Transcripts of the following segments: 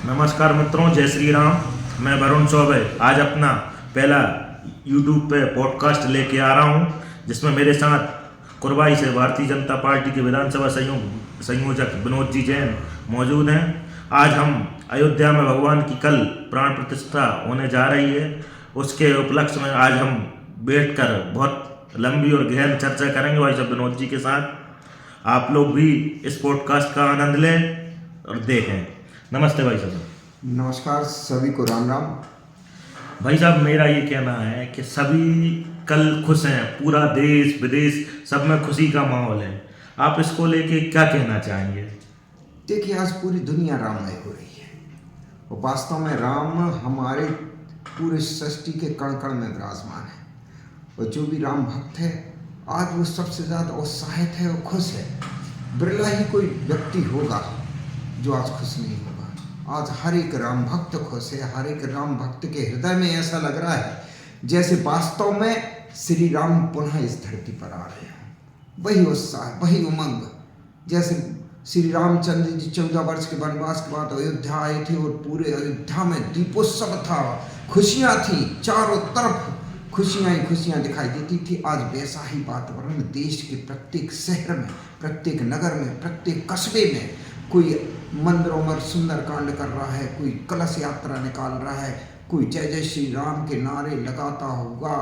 नमस्कार मित्रों, जय श्री राम। मैं वरुण चौबे आज अपना पहला यूट्यूब पे पॉडकास्ट लेके आ रहा हूँ, जिसमें मेरे साथ कुरवाई से भारतीय जनता पार्टी के विधानसभा संयोजक विनोद जी जैन मौजूद हैं। आज हम अयोध्या में भगवान की कल प्राण प्रतिष्ठा होने जा रही है, उसके उपलक्ष्य में आज हम बैठकर बहुत लंबी और गहन चर्चा करेंगे भाई साहब विनोद जी के साथ। आप लोग भी इस पॉडकास्ट का आनंद लें और देखें। नमस्ते भाई साहब। नमस्कार, सभी को राम राम। भाई साहब, मेरा ये कहना है कि सभी कल खुश हैं, पूरा देश विदेश सब में खुशी का माहौल है। आप इसको लेके क्या कहना चाहेंगे? देखिए, आज पूरी दुनिया राममय हो रही है और वास्तव में राम हमारे पूरे सृष्टि के कण कण में विराजमान है। और जो भी राम भक्त है आज वो सबसे ज़्यादा उत्साहित है और खुश है। बिरला ही कोई व्यक्ति होगा जो आज खुश नहीं होगा। आज हर एक राम भक्त खुश है। हर एक राम भक्त के हृदय में ऐसा लग रहा है जैसे वास्तव में श्री राम पुनः इस धरती पर आ रहे हैं। वही उत्साह, वही उमंग, जैसे श्री रामचंद्र जी 14 वर्ष के वनवास के बाद अयोध्या आए थे और पूरे अयोध्या में दीपोत्सव था, खुशियाँ थी, चारों तरफ खुशियाँ ही खुशियाँ दिखाई देती थी। आज वैसा ही वातावरण देश के प्रत्येक शहर में, प्रत्येक नगर में, प्रत्येक कस्बे में कोई मंदिरों में सुंदरकांड कर रहा है, कोई कलश यात्रा निकाल रहा है, कोई जय जय श्री राम के नारे लगाता होगा,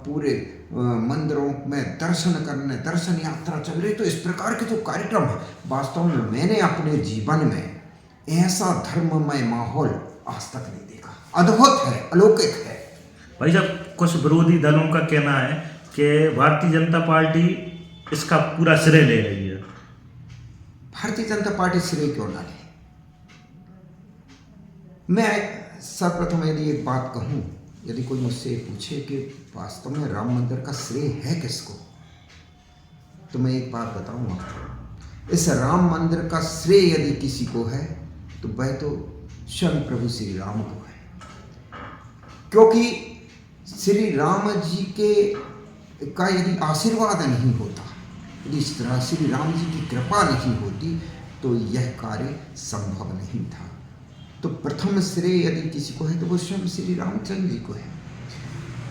पूरे मंदिरों में दर्शन यात्रा चल रही। तो इस प्रकार के जो कार्यक्रम है वास्तव में मैंने अपने जीवन में ऐसा धर्ममय माहौल आज तक नहीं देखा। अद्भुत है, अलौकिक है। भाई साहब, कुछ विरोधी दलों का कहना है कि भारतीय जनता पार्टी इसका पूरा श्रेय ले रही है। भारतीय जनता पार्टी श्रेय क्यों ना ले? मैं सर्वप्रथम यदि एक बात कहूं, यदि कोई मुझसे पूछे कि वास्तव में राम मंदिर का श्रेय है किसको, तो मैं एक बात बताऊंगा, इस राम मंदिर का श्रेय यदि किसी को है तो वह तो स्वयं प्रभु श्री राम को है। क्योंकि श्री राम जी का यदि आशीर्वाद नहीं होता, यदि इस तरह श्री राम जी की कृपा नहीं होती तो यह कार्य संभव नहीं था। तो प्रथम श्रेय यदि किसी को है तो वो स्वयं श्री रामचंद्र जी को है।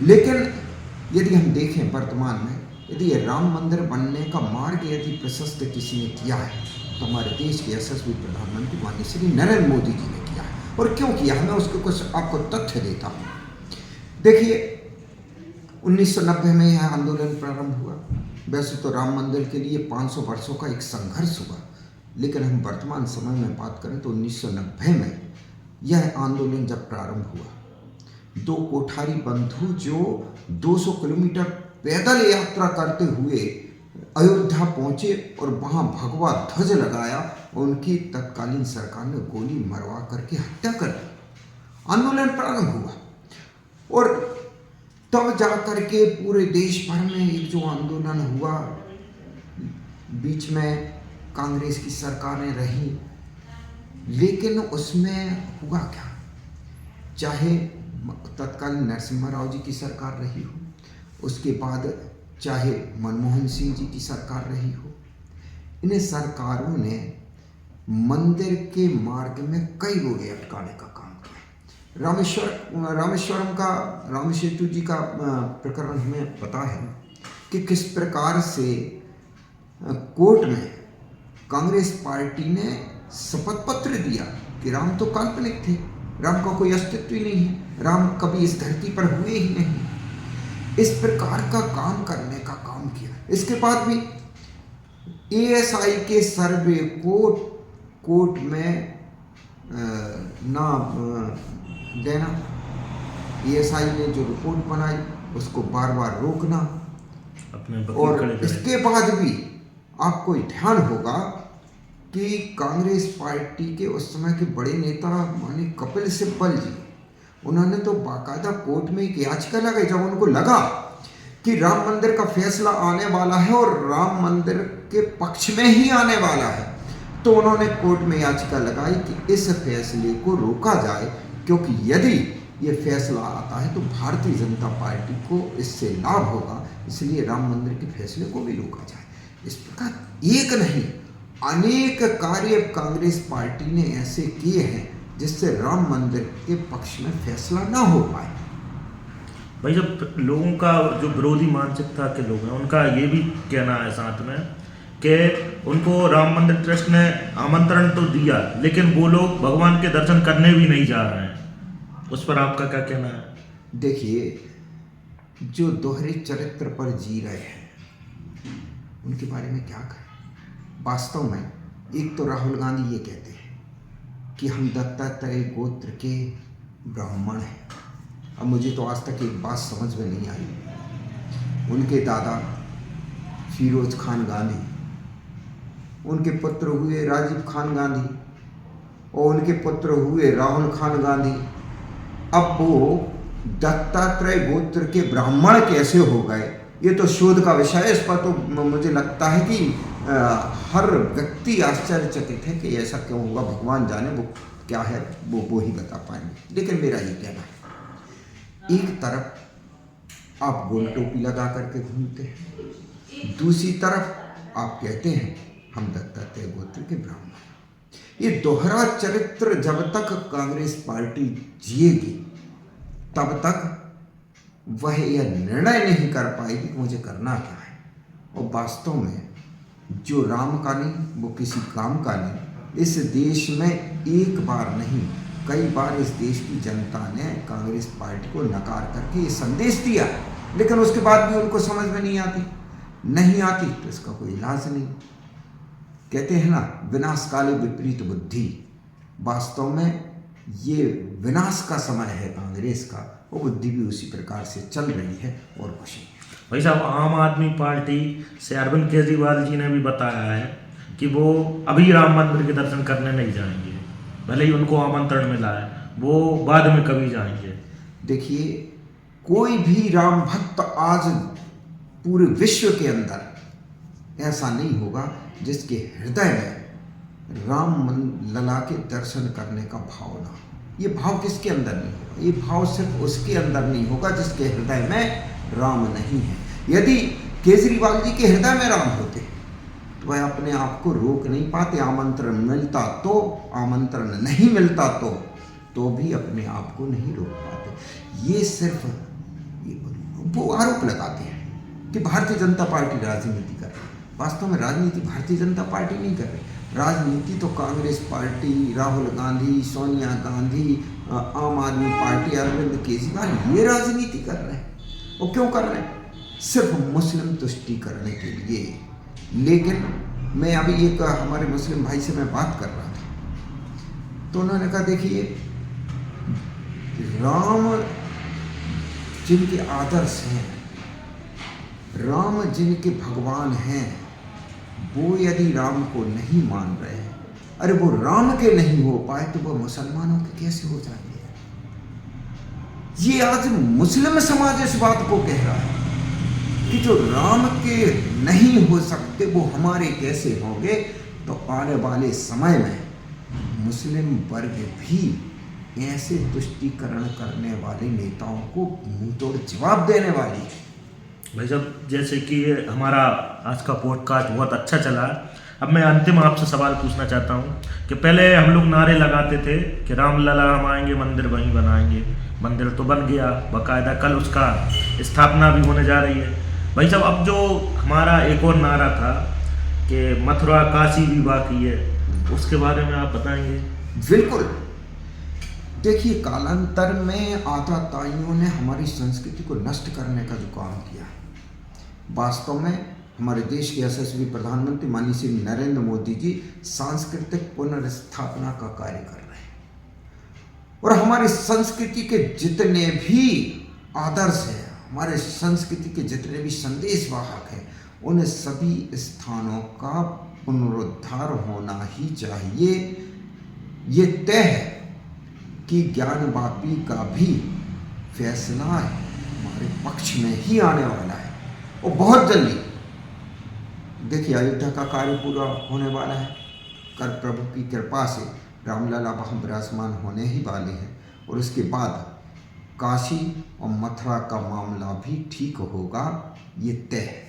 लेकिन यदि हम देखें वर्तमान में, यदि ये राम मंदिर बनने का मार्ग यदि प्रशस्त किसी ने किया है तो हमारे देश के यशस्वी प्रधानमंत्री माननीय श्री नरेंद्र मोदी जी ने किया है। और क्यों किया है, मैं उसके कुछ आपको तथ्य देता हूँ। देखिए, 1990 में यह आंदोलन प्रारंभ हुआ। वैसे तो राम मंदिर के लिए 500 वर्षों का एक संघर्ष हुआ, लेकिन हम वर्तमान समय में बात करें तो 1990 में यह आंदोलन जब प्रारंभ हुआ, दो कोठारी बंधु जो 200 किलोमीटर पैदल यात्रा करते हुए अयोध्या पहुंचे और वहां भगवा ध्वज लगाया और उनकी तत्कालीन सरकार ने गोली मरवा करके हत्या कर दी। आंदोलन प्रारंभ हुआ और तब जा करके पूरे देश भर में एक जो आंदोलन हुआ, बीच में कांग्रेस की सरकारें रही, लेकिन उसमें हुआ क्या, चाहे तत्कालीन नरसिम्हा राव जी की सरकार रही हो, उसके बाद चाहे मनमोहन सिंह जी की सरकार रही हो, इन सरकारों ने मंदिर के मार्ग में कई लोग अटकाने का काम किया। रामेश्वरम का राम सेतु जी का प्रकरण हमें पता है कि किस प्रकार से कोर्ट में कांग्रेस पार्टी ने शपथ पत्र दिया कि राम तो काल्पनिक थे, राम का कोई अस्तित्व ही नहीं है, राम कभी इस धरती पर हुए ही नहीं। इस प्रकार का काम करने का काम किया। इसके बाद भी एएसआई के सर्वे को कोर्ट में ना देना, एएसआई ने जो रिपोर्ट बनाई उसको बार बार रोकना, और इसके बाद भी आपको ध्यान होगा कि कांग्रेस पार्टी के उस समय के बड़े नेता माननीय कपिल सिब्बल जी, उन्होंने तो बाकायदा कोर्ट में एक याचिका लगाई। जब उनको लगा कि राम मंदिर का फैसला आने वाला है और राम मंदिर के पक्ष में ही आने वाला है, तो उन्होंने कोर्ट में याचिका लगाई कि इस फैसले को रोका जाए, क्योंकि यदि ये फैसला आता है तो भारतीय जनता पार्टी को इससे लाभ होगा, इसलिए राम मंदिर के फैसले को भी रोका जाए। इस प्रकार एक नहीं अनेक कार्य कांग्रेस पार्टी ने ऐसे किए हैं जिससे राम मंदिर के पक्ष में फैसला ना हो पाए। भाई जब लोगों का जो विरोधी मानसिकता के लोग हैं उनका ये भी कहना है साथ में कि उनको राम मंदिर ट्रस्ट ने आमंत्रण तो दिया लेकिन वो लोग भगवान के दर्शन करने भी नहीं जा रहे हैं, उस पर आपका क्या कहना है? देखिए, जो दोहरे चरित्र पर जी रहे हैं उनके बारे में क्या कहें। वास्तव में एक तो राहुल गांधी ये कहते हैं कि हम दत्तात्रेय गोत्र के ब्राह्मण हैं। अब मुझे तो आज तक एक बात समझ में नहीं आई। उनके दादा फिरोज खान गांधी, उनके पुत्र हुए राजीव खान गांधी और उनके पुत्र हुए राहुल खान गांधी। अब वो दत्तात्रेय गोत्र के ब्राह्मण कैसे हो गए, ये तो शोध का विषय है। इस पर तो मुझे लगता है कि हर व्यक्ति आश्चर्यचकित है कि ऐसा क्यों हुआ। भगवान जाने वो क्या है, वो ही बता पाएंगे। लेकिन मेरा ये कहना है, एक तरफ आप गोल टोपी लगा करके घूमते हैं, दूसरी तरफ आप कहते हैं हम दत्तात्रेय गोत्र के ब्राह्मण। ये दोहरा चरित्र जब तक कांग्रेस पार्टी जिएगी तब तक वह यह निर्णय नहीं कर पाएगी कि मुझे करना क्या है। और वास्तव में जो राम का नहीं वो किसी काम का नहीं। इस देश में एक बार नहीं कई बार इस देश की जनता ने कांग्रेस पार्टी को नकार करके ये संदेश दिया, लेकिन उसके बाद भी उनको समझ में नहीं आती तो इसका कोई इलाज नहीं। कहते हैं ना, विनाश काले विपरीत बुद्धि। वास्तव में ये विनाश का समय है कांग्रेस का, वो बुद्धि भी उसी प्रकार से चल रही है और कुछ नहीं। भाई साहब, आम आदमी पार्टी से अरविंद केजरीवाल जी ने भी बताया है कि वो अभी राम मंदिर के दर्शन करने नहीं जाएंगे, भले ही उनको आमंत्रण मिला है, वो बाद में कभी जाएंगे। देखिए, कोई भी राम भक्त आज पूरे विश्व के अंदर ऐसा नहीं होगा जिसके हृदय में राम लला के दर्शन करने का भाव ना हो। ये भाव किसके अंदर नहीं होगा? ये भाव सिर्फ उसके अंदर नहीं होगा जिसके हृदय में राम नहीं है। यदि केजरीवाल जी के हृदय में राम होते तो वह अपने आप को रोक नहीं पाते। आमंत्रण मिलता तो, आमंत्रण नहीं मिलता तो भी अपने आप को नहीं रोक पाते। ये सिर्फ वो आरोप लगाते हैं कि भारतीय जनता पार्टी राजनीति कर रही है। वास्तव में राजनीति भारतीय जनता पार्टी नहीं कर रही। राजनीति तो कांग्रेस पार्टी, राहुल गांधी, सोनिया गांधी, आम आदमी पार्टी, अरविंद केजरीवाल ये राजनीति कर रहे हैं। वो क्यों कर रहे हैं? सिर्फ मुस्लिम तुष्टि करने के लिए। लेकिन मैं अभी एक हमारे मुस्लिम भाई से मैं बात कर रहा था तो उन्होंने कहा, देखिए, राम जिनके आदर्श हैं, राम जिनके भगवान हैं, वो यदि राम को नहीं मान रहे हैं, अरे वो राम के नहीं हो पाए तो वो मुसलमानों के कैसे हो जाएंगे? ये आज मुस्लिम समाज इस बात को कह रहा है कि जो राम के नहीं हो सकते वो हमारे कैसे होंगे। तो आने वाले समय में मुस्लिम वर्ग भी ऐसे तुष्टीकरण करने वाले नेताओं को मुंहतोड़ जवाब देने वाली है। भाई साहब, जैसे कि हमारा आज का पॉडकास्ट बहुत अच्छा चला, अब मैं अंतिम आपसे सवाल पूछना चाहता हूँ कि पहले हम लोग नारे लगाते थे कि रामलला हम आएंगे, मंदिर वहीं बनाएंगे। मंदिर तो बन गया, बाकायदा कल उसका स्थापना भी होने जा रही है। भाई साहब, अब जो हमारा एक और नारा था कि मथुरा काशी भी बाकी है, उसके बारे में आप बताएंगे? बिल्कुल। देखिए, कालांतर में आताताइयों ने हमारी संस्कृति को नष्ट करने का जो काम किया, वास्तव में हमारे देश के यशस्वी प्रधानमंत्री माननीय श्री नरेंद्र मोदी जी सांस्कृतिक पुनर्स्थापना का कार्य कर रहे हैं। और हमारी संस्कृति के जितने भी आदर्श हैं, हमारे संस्कृति के जितने भी संदेश वाहक हैं, उन सभी स्थानों का पुनरुद्धार होना ही चाहिए। ये तय है कि ज्ञानवापी का भी फैसला हमारे पक्ष में ही आने वाला है और बहुत जल्दी। देखिए, अयोध्या का कार्य पूरा होने वाला है। कर प्रभु की कृपा से रामलला वहाँ विराजमान होने ही वाले हैं और उसके बाद काशी और मथुरा का मामला भी ठीक होगा, ये तय है।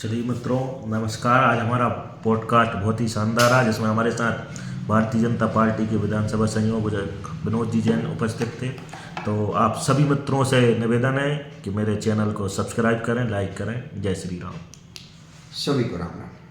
चलिए मित्रों, नमस्कार। आज हमारा पॉडकास्ट बहुत ही शानदार रहा, जिसमें हमारे साथ भारतीय जनता पार्टी के विधानसभा संयोजक विनोद जी जैन उपस्थित थे। तो आप सभी मित्रों से निवेदन है कि मेरे चैनल को सब्सक्राइब करें, लाइक करें। जय श्री राम। सभी को राम राम।